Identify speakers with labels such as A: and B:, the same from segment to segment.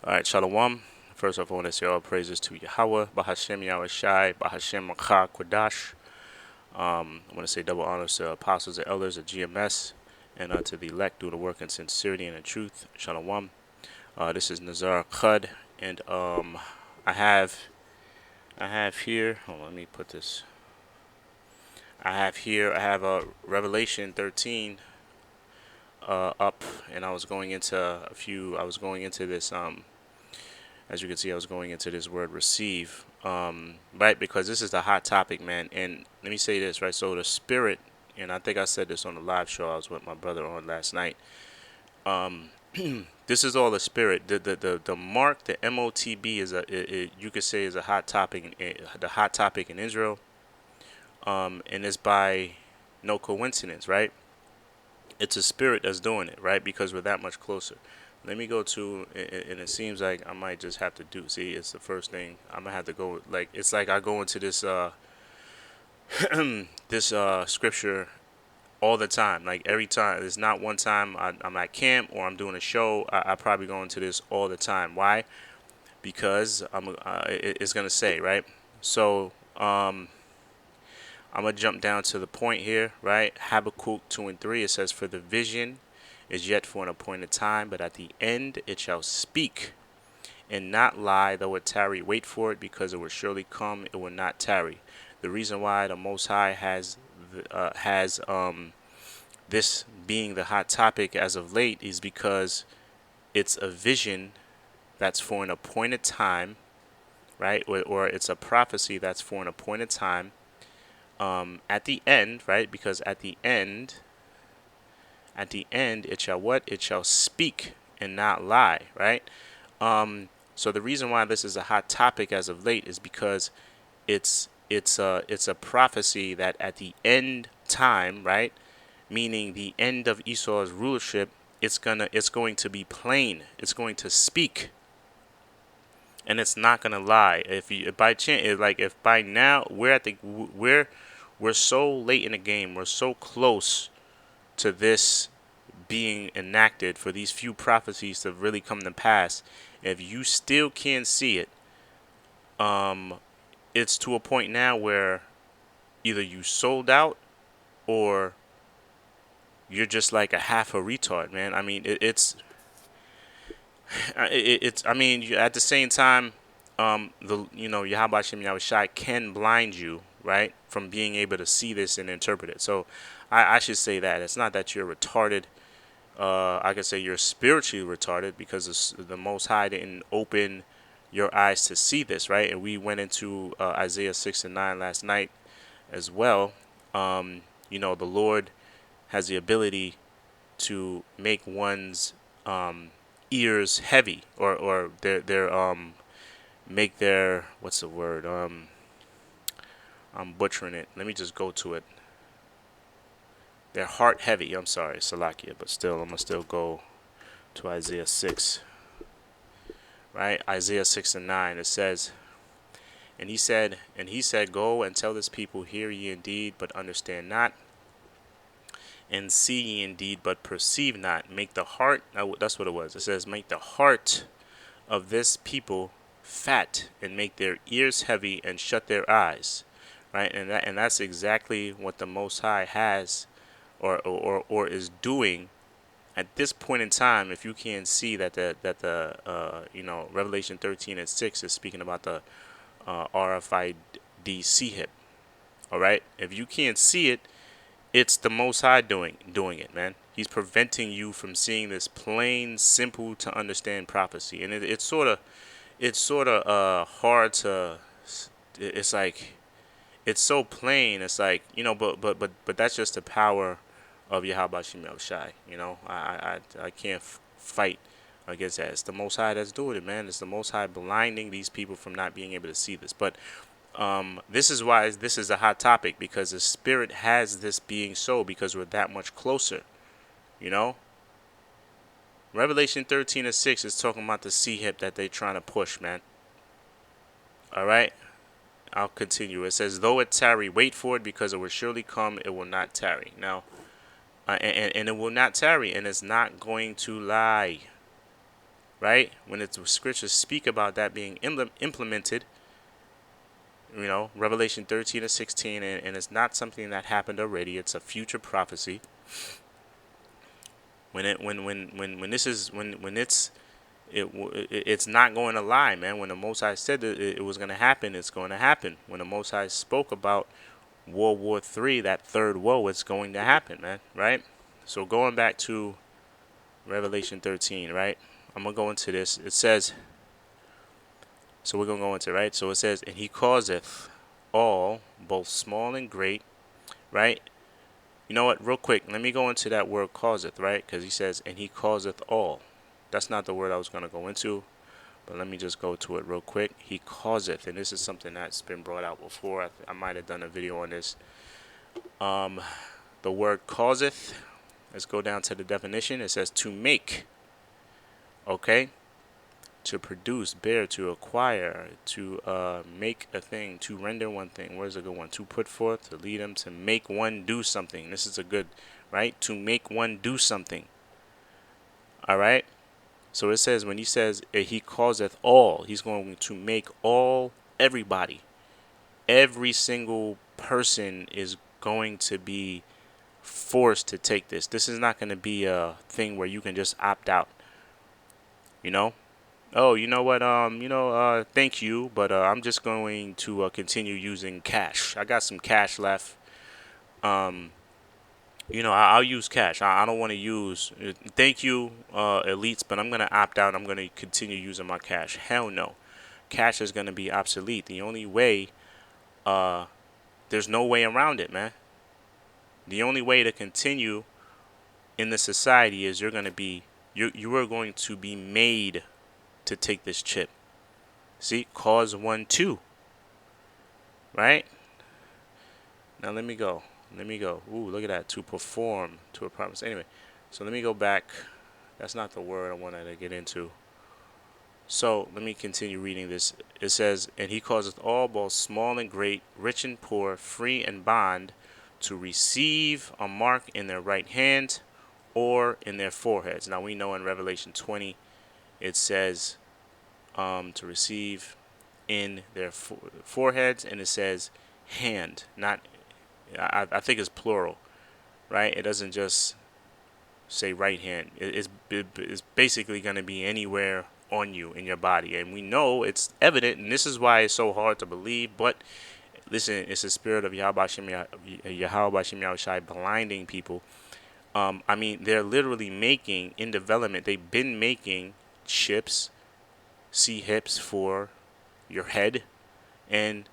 A: All right, shalawam. First off, I want to say all praises to Yahawah, bahasham, Yahawashi, bahasham, Quadash. I want to say double honors to apostles and elders of GMS, and to the elect through the work in sincerity and in truth. Shalawam. This is Nazar Khud, and I have here. Hold on, let me put this. I have a Revelation 13 up, and I was going into this as you can see, I was going into this word receive, right? Because this is the hot topic, man. And let me say this, right? So the spirit, and I think I said this on the live show I was with my brother on last night. This is all the spirit. The mark, the MOTB is you could say is a hot topic, the hot topic in Israel. And it's by no coincidence, right? It's a spirit that's doing it, right? Because we're that much closer. Let me go to, and it seems like I might just have to do. See, it's the first thing I'm gonna have to go. Like it's like I go into this this scripture all the time. Like every time, there's not one time I'm at camp or I'm doing a show. I probably go into this all the time. Why? Because it's gonna say right. So I'm going to jump down to the point here, right? Habakkuk 2 and 3, it says, "For the vision is yet for an appointed time, but at the end it shall speak and not lie, though it tarry. Wait for it, because it will surely come, it will not tarry." The reason why the Most High has this being the hot topic as of late is because it's a vision that's for an appointed time, right? Or it's a prophecy that's for an appointed time. At the end, right? Because at the end, it shall what? It shall speak and not lie, right? So the reason why this is a hot topic as of late is because it's a prophecy that at the end time, right? Meaning the end of Esau's rulership, it's going to be plain. It's going to speak, and it's not gonna lie. If by chance, like if by now we're so late in the game, we're so close to this being enacted, for these few prophecies to really come to pass. If you still can't see it, it's to a point now where either you sold out or you're just like a half a retard, man. I mean, it's I mean, at the same time, Yahawashi can blind you, right, from being able to see this and interpret it. So I should say that it's not that you're retarded. I could say you're spiritually retarded because the Most High didn't open your eyes to see this, right? And we went into Isaiah 6 and 9 last night as well. The Lord has the ability to make one's ears heavy, or their make their, what's the word? I'm butchering it. Let me just go to it. Their heart heavy. I'm sorry, Salakia, but still, I'm gonna still go to Isaiah 6. Right, Isaiah 6 and 9. It says, and he said, "Go and tell this people, hear ye indeed, but understand not, and see ye indeed, but perceive not. Make the heart," that's what it was. It says, "Make the heart of this people fat, and make their ears heavy, and shut their eyes." Right, and that's exactly what the Most High has, or is doing at this point in time. If you can't see that the Revelation 13 and 6 is speaking about the RFID CHIP. All right, if you can't see it, it's the Most High doing it, man. He's preventing you from seeing this plain, simple to understand prophecy, and it's sort of hard to. It's like it's so plain. It's like but that's just the power of Yahawashi. I can't fight against that. It's the Most High that's doing it, man. It's the Most High blinding these people from not being able to see this. But this is why this is a hot topic, because the Spirit has this being so, because we're that much closer. Revelation 13 and 6 is talking about the C-hip that they're trying to push, man. All right? I'll continue. It says, "Though it tarry, wait for it, because it will surely come, it will not tarry." Now, and it will not tarry, and it's not going to lie. right? When the scriptures speak about that being implemented, you know, Revelation 13 and 16, and it's not something that happened already. It's a future prophecy. It's not going to lie, man. When the Most High said that it was going to happen, it's going to happen. When the Most High spoke about World War III, that third woe, it's going to happen, man. Right? So going back to Revelation 13, right? I'm gonna go into this. It says, so we're gonna go into, right? So it says, and he causeth all, both small and great, right? You know what? Real quick, let me go into that word causeth, right? Because he says, and he causeth all. That's not the word I was going to go into, but let me just go to it real quick. He causeth, and this is something that's been brought out before. I might have done a video on this. The word causeth, let's go down to the definition. It says to make, okay? To produce, bear, to acquire, to make a thing, to render one thing. Where's a good one? To put forth, to lead them, to make one do something. This is a good, right? To make one do something. All right? So it says, when he says he causeth all, he's going to make all, everybody. Every single person is going to be forced to take this. This is not going to be a thing where you can just opt out. You know? Oh, you know what? Thank you, but I'm just going to continue using cash. I got some cash left. I'll use cash. I don't want to use. Thank you, elites, but I'm gonna opt out. I'm gonna continue using my cash. Hell no, cash is gonna be obsolete. The only way, there's no way around it, man. The only way to continue in the society is you are going to be made to take this chip. See, cause 1, 2. Right? Now let me go. Ooh, look at that. To perform to a promise. Anyway, so let me go back. That's not the word I wanted to get into. So let me continue reading this. It says, and he causeth all, both small and great, rich and poor, free and bond, to receive a mark in their right hand or in their foreheads. Now we know in Revelation 20, it says to receive in their foreheads, and it says hand, not, I think it's plural, right? It doesn't just say right hand. It's basically going to be anywhere on you in your body, and we know it's evident, and this is why it's so hard to believe. But listen, it's the spirit of Yahawashi blinding people. I mean, they're literally making, in development, they've been making chips, hips for your head and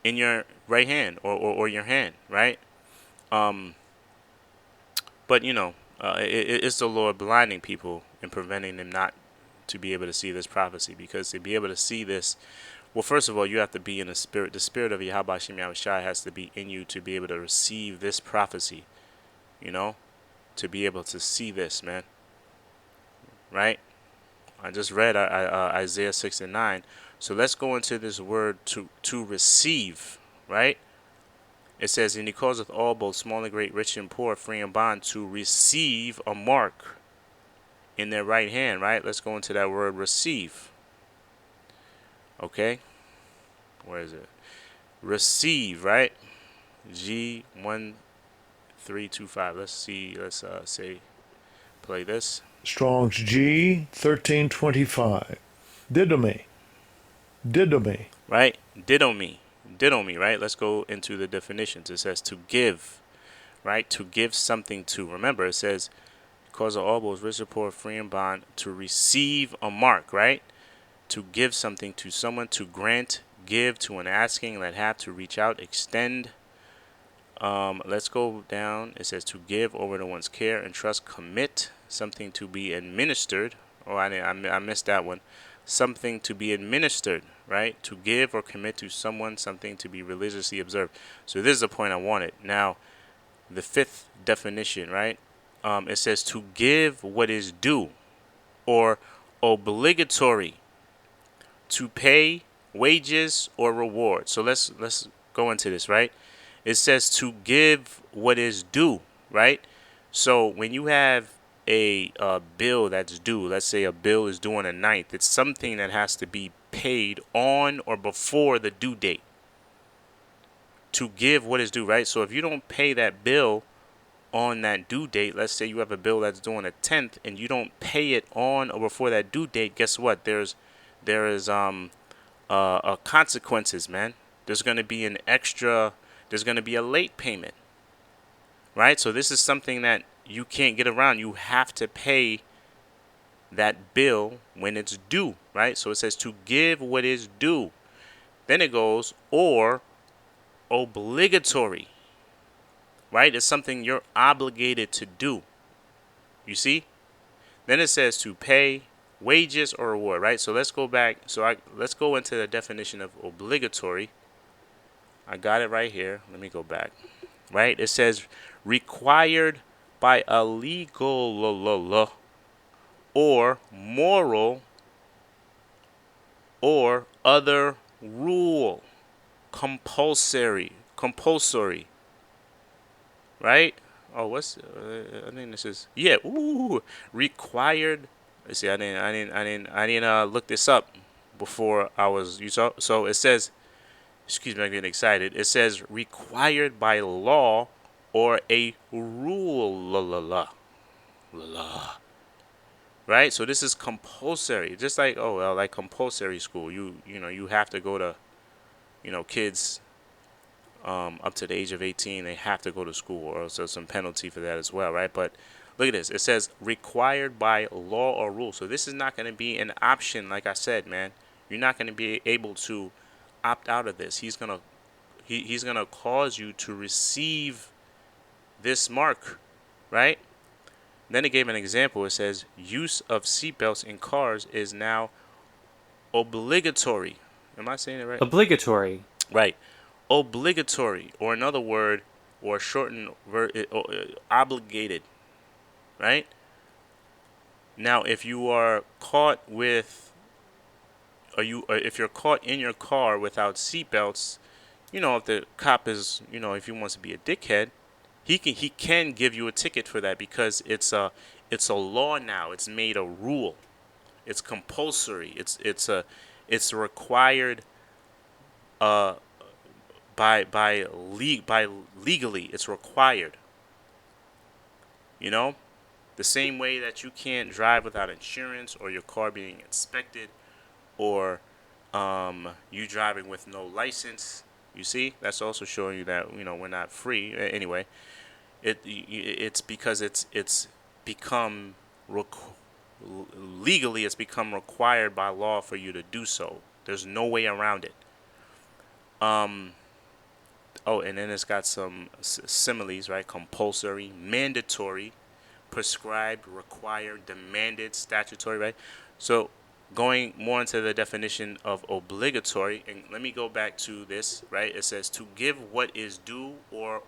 A: in your right hand or your hand, right? But it's the Lord blinding people and preventing them not to be able to see this prophecy, because to be able to see this, well, first of all, you have to be in the spirit. The spirit of Yahawashi has to be in you to be able to receive this prophecy, to be able to see this, man. Right? I just read Isaiah 6 and 9. So let's go into this word to receive, right? It says, and he causeth all, both small and great, rich and poor, free and bond, to receive a mark in their right hand, right? Let's go into that word receive. Okay? Where is it? Receive, right? G1325. Let's see. Let's play this.
B: Strong's G1325. Didomi.
A: Right? Didomi, right? Let's go into the definitions. It says to give, right? To give something to. Remember, it says, cause of all, both rich or poor, free and bond, to receive a mark, right? To give something to someone, to grant, give to an asking, let have, to reach out, extend. Let's go down. It says to give over to one's care and trust, commit something to be administered. Oh, I missed that one. Something to be administered, right? To give or commit to someone something to be religiously observed. So this is the point I wanted. Now, the fifth definition, right? It says to give what is due or obligatory, to pay wages or reward. So let's go into this, right? It says to give what is due, right? So when you have a bill that's due. Let's say a bill is due on the 9th. It's something that has to be paid on or before the due date. To give what is due, right? So if you don't pay that bill on that due date, let's say you have a bill that's due on the 10th and you don't pay it on or before that due date, guess what? There is consequences, man. There's going to be there's going to be a late payment, right? So this is something that you can't get around. You have to pay that bill when it's due, right? So it says to give what is due. Then it goes, or obligatory, right? It's something you're obligated to do. You see? Then it says to pay wages or reward, right? So let's go back. Let's go into the definition of obligatory. I got it right here. Let me go back. Right? It says required by a legal law or moral or other rule. Compulsory. Right? Oh, I think this is, yeah. Ooh, required. Let's see. I didn't look this up before I was. You saw. So it says. Excuse me, I'm getting excited. It says required by law or a rule. Right. So this is compulsory. Just like like compulsory school. You have to go to, kids. Up to the age of 18, they have to go to school, or else there's some penalty for that as well, right? But look at this. It says required by law or rule. So this is not going to be an option, like I said, man. You're not going to be able to opt out of this. He's gonna cause you to receive this mark, right? Then it gave an example. It says use of seatbelts in cars is now obligatory. Am I saying it right?
B: Obligatory.
A: Right. Obligatory, or another word, or shortened obligated, right? Now, if you are caught with, if you're caught in your car without seatbelts, if the cop is, if he wants to be a dickhead, he can give you a ticket for that, because it's a law now. It's made a rule. It's compulsory. It's required. By legally, it's required. The same way that you can't drive without insurance, or your car being inspected, or you driving with no license. You see, that's also showing you that we're not free. Anyway, it's because it's become legally, it's become required by law for you to do so. There's no way around it. Oh, and then it's got some similes, right? Compulsory, mandatory, prescribed, required, demanded, statutory, right? So going more into the definition of obligatory, and let me go back to this, right? It says to give what is due, or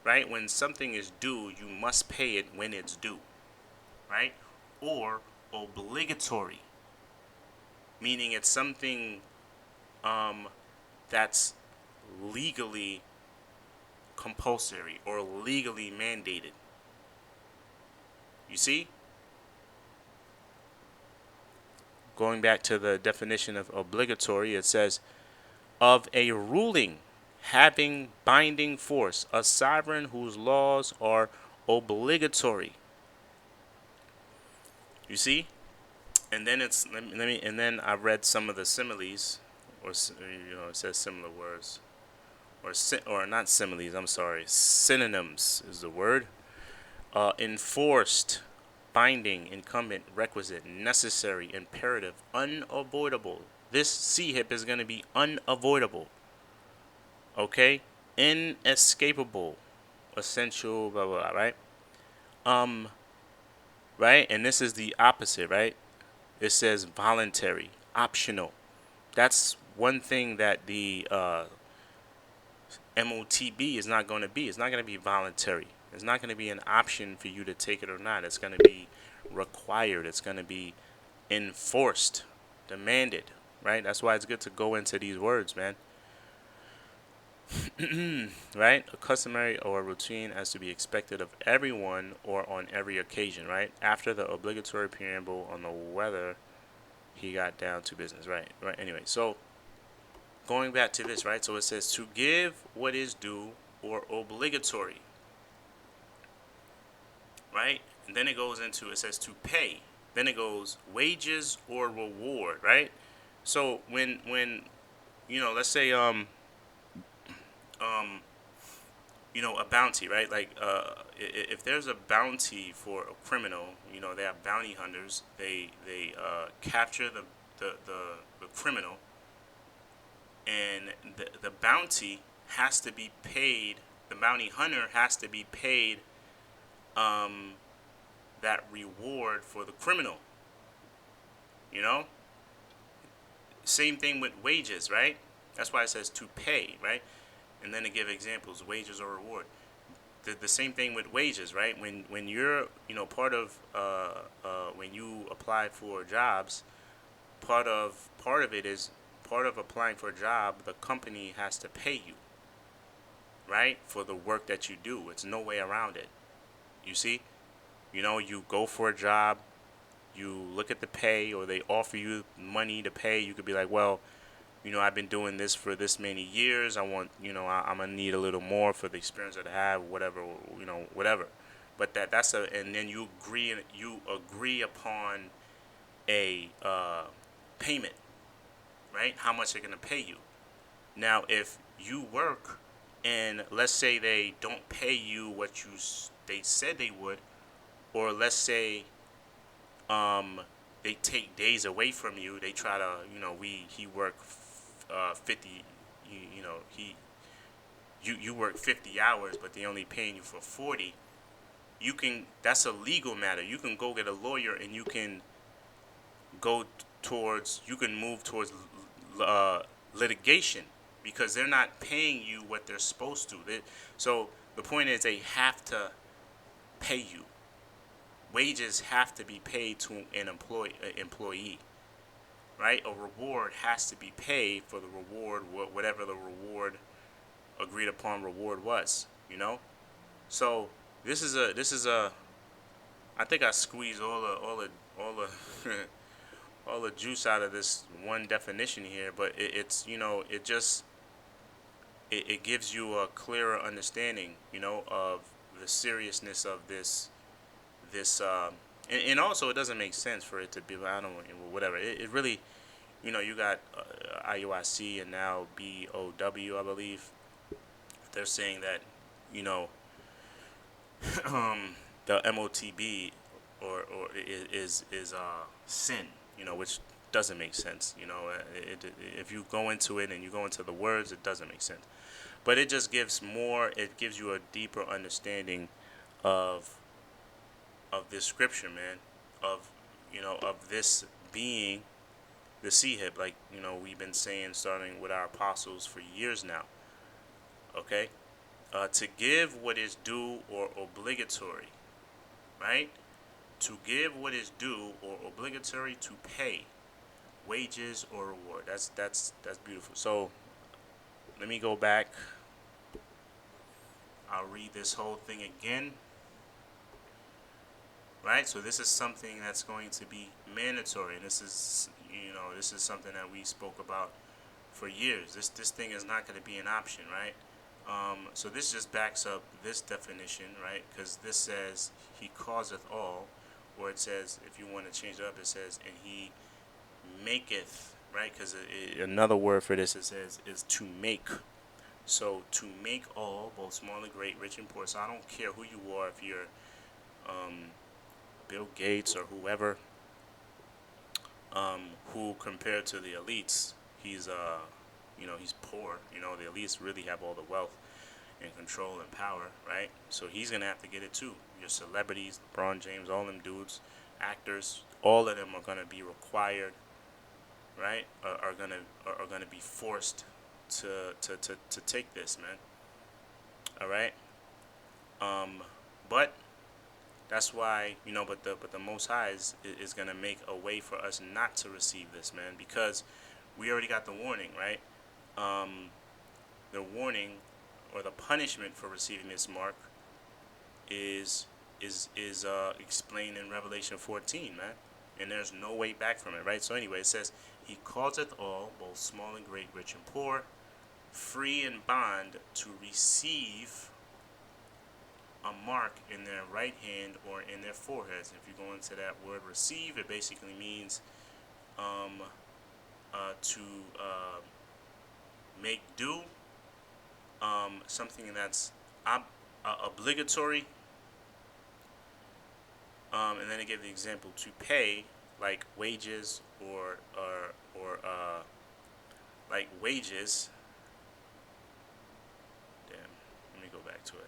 A: right? When something is due, you must pay it when it's due, right? Or obligatory, meaning it's something that's legally compulsory or legally mandated. You see? Going back to the definition of obligatory, it says of a ruling having binding force, a sovereign whose laws are obligatory. You see? And then and then I read some of the similes, or it says similar words, or not similes. I'm sorry, synonyms is the word. Enforced, binding, incumbent, requisite, necessary, imperative, unavoidable. This C-hip is going to be unavoidable. Okay, inescapable, essential, blah blah blah. Right. Right, and this is the opposite, right? It says voluntary, optional. That's one thing that the MOTB is not going to be. It's not going to be voluntary. It's not going to be an option for you to take it or not. It's going to be required. It's going to be enforced, demanded, right? That's why it's good to go into these words, man. right? A customary or routine as to be expected of everyone or on every occasion, right? After the obligatory preamble on the whether he got down to business, right? Right. Anyway, so going back to this, right? So it says to give what is due or obligatory, right? And then it goes into, it says to pay. Then it goes wages or reward, right? So when let's say um a bounty, right? Like if there's a bounty for a criminal, they have bounty hunters. They capture the criminal, and the bounty has to be paid. The bounty hunter has to be paid um, that reward for the criminal. You know, same thing with wages, right? That's why it says to pay, right? And then to give examples, wages or reward. The same thing with wages, right? When you're part of when you apply for jobs, part of it is part of applying for a job. The company has to pay you, right, for the work that you do. It's no way around it. You see, you go for a job, you look at the pay, or they offer you money to pay. You could be like, well, I've been doing this for this many years. I want, I'm gonna need a little more for the experience that I have, whatever, whatever. But and then you agree upon a payment, right? How much they're gonna pay you. Now, if you work and let's say they don't pay you what they said they would, or let's say they take days away from you. They try to, he work 50, you work 50 hours, but they only paying you for 40. That's a legal matter. You can go get a lawyer and you can move towards uh, litigation because they're not paying you what they're supposed to. So the point is they have to pay you. Wages have to be paid to an employee, right? A reward has to be paid for the reward, whatever the reward agreed upon reward was. So this is a. I think I squeezed all the all the juice out of this one definition here, but it's it gives you a clearer understanding, of the seriousness of this and also it doesn't make sense for it to be, I don't know, whatever. It really, you got IUIC and now BOW, I believe. They're saying that, you know, the MOTB or is sin, which doesn't make sense. If you go into it and you go into the words, it doesn't make sense. But it just gives you a deeper understanding of this scripture, man, of this being the Sihib, like we've been saying, starting with our apostles for years now. Okay, to give what is due or obligatory, right? To give what is due or obligatory, to pay wages or reward. That's beautiful. So let me go back. I'll read this whole thing again. Right, so this is something that's going to be mandatory, and this is something that we spoke about for years. This thing is not going to be an option, right? So this just backs up this definition, right? Because this says he causeth all, or it says, if you want to change it up, it says and he maketh, right? Because another word for this, it says, is to make. So to make all, both small and great, rich and poor. So I don't care who you are, if you're Bill Gates or whoever, who compared to the elites, he's he's poor. The elites really have all the wealth and control and power, right? So he's gonna have to get it too. Your celebrities, LeBron James, all them dudes, actors, all of them are gonna be required, right? Are gonna be forced to take this, man. All right. But that's why, but the Most High is gonna make a way for us not to receive this, man, because we already got the warning, right? The warning or the punishment for receiving this mark is explained in Revelation 14, man. And there's no way back from it, right? So anyway, it says, he causeth all, both small and great, rich and poor, free and bond, to receive a mark in their right hand or in their foreheads. If you go into that word receive, it basically means to make do, something that's obligatory. And then it gave the example to pay, like wages or like wages. Damn, let me go back to it.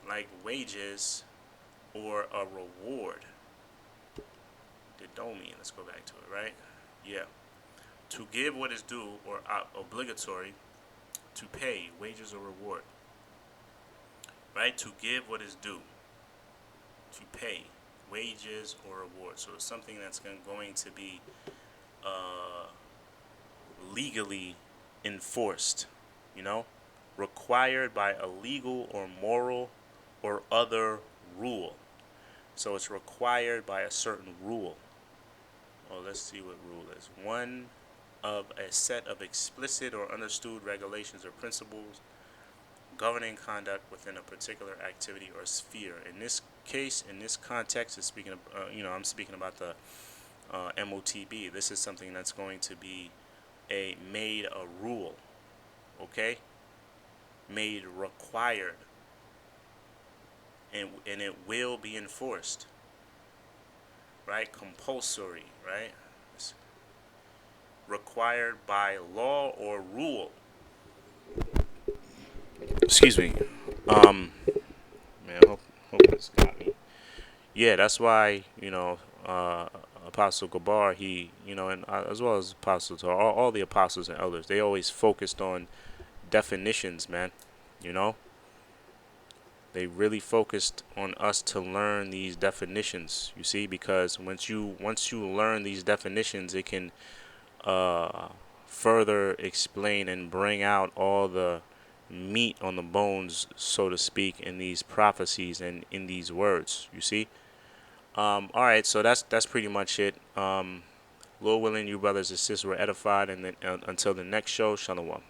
A: Like wages or a reward. The domain. Let's go back to it, right? Yeah. To give what is due or obligatory, to pay wages or reward. Right? To give what is due. To pay wages or reward. So it's something that's going to be legally enforced, required by a legal or moral or other rule. So it's required by a certain rule. Oh, let's see what rule is. One of a set of explicit or understood regulations or principles governing conduct within a particular activity or sphere. In this case, in this context, it's speaking of, I'm speaking about the MOTB. This is something that's going to be made a rule, okay? Made required, and it will be enforced, right? Compulsory, right? It's required by law or rule. Excuse me. Man, hope this got me. Yeah, that's why Apostle Gabar, he, and as well as apostles, all the apostles and elders, they always focused on definitions, man. They really focused on us to learn these definitions. You see, because once you learn these definitions, it can further explain and bring out all the meat on the bones, so to speak, in these prophecies and in these words. You see. All right, so that's pretty much it. Lord willing, you brothers and sisters were edified, and then until the next show, shalawam.